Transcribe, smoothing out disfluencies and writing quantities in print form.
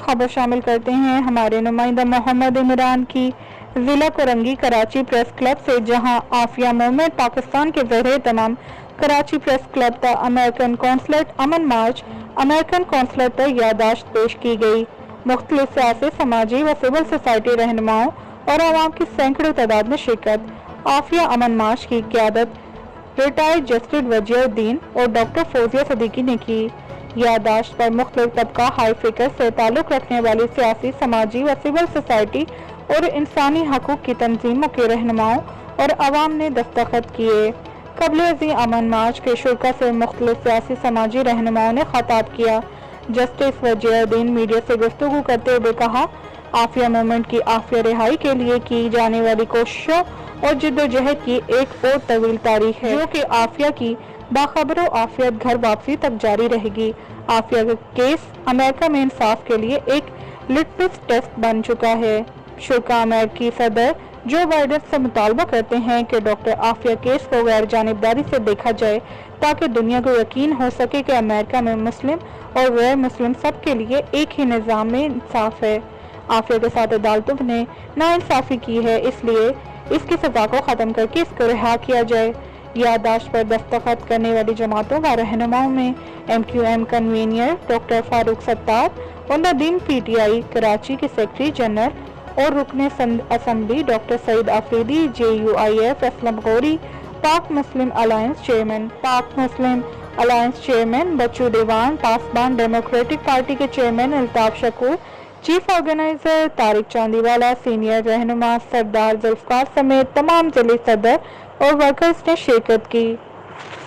خبر شامل کرتے ہیں ہمارے نمائندہ محمد عمران کی ضلع کورنگی کراچی پریس کلب سے، جہاں عافیہ موومنٹ پاکستان کے زیر اہتمام کراچی پریس کلب تاامریکن قونصلیٹ امن مارچ امریکن قونصلیٹ پر یادداشت پیش کی گئی۔ مختلف سیاسی، سماجی و سول سوسائٹی رہنماؤں اور عوام کی سینکڑوں تعداد میں شرکت۔ عافیہ امن مارچ کی قیادت ریٹائرڈ جسٹس وجیہ الدین اور ڈاکٹر صدیقی نے کی۔ یادداشت پر مختلف طبقہ ہائی فکر سے تعلق رکھنے والی سیاسی، سماجی و سول سوسائٹی اور انسانی حقوق کی تنظیموں کے رہنماؤں اور عوام نے دستخط کیے۔ قبل ازیں امن مارچ کے شرکا سے مختلف سیاسی، سماجی رہنماؤں نے خطاب کیا۔ جسٹس وجیہ الدین میڈیا سے گفتگو کرتے ہوئے کہا، عافیہ موومنٹ کی عافیہ رہائی کے لیے کی جانے والی کوششوں اور جدوجہد کی ایک اور طویل تاریخ ہے، جو کہ عافیہ کی باخبر و عافیت گھر واپسی تک جاری رہے گی۔ عافیہ کا کیس امریکہ میں انصاف کے لیے ایک لٹمس ٹیسٹ بن چکا ہے۔ شرکا امریکی صدر جو بائیڈن سے مطالبہ کرتے ہیں کہ ڈاکٹر عافیہ کیس کو غیر جانبداری سے دیکھا جائے، تاکہ دنیا کو یقین ہو سکے کہ امریکہ میں مسلم اور غیر مسلم سب کے لیے ایک ہی نظام میں انصاف ہے۔ عافیہ کے ساتھ عدالتوں نے ناانصافی کی ہے، اس لیے اس کی سزا کو ختم کر کے اس کو رہا کیا جائے۔ یادداشت پر دستخط کرنے والی جماعتوں کا رہنماؤں میں MQM convener doctor Farooq Sattar اور ندیم PTI کراچی کے سیکرٹری جنرل اور رکن اسمبلی ڈاکٹر سعید آفریدی، JUIF اسلم غوری، پاک مسلم الائنس چیئرمین بچو دیوان، پاسبان ڈیموکریٹک پارٹی کے چیئرمین الطاف شکور، چیف آرگنائزر طارق چاندی والا، سینئر رہنما سردار ذوالفقار سمیت تمام ضلعی صدر اور ورکرز نے شرکت کی۔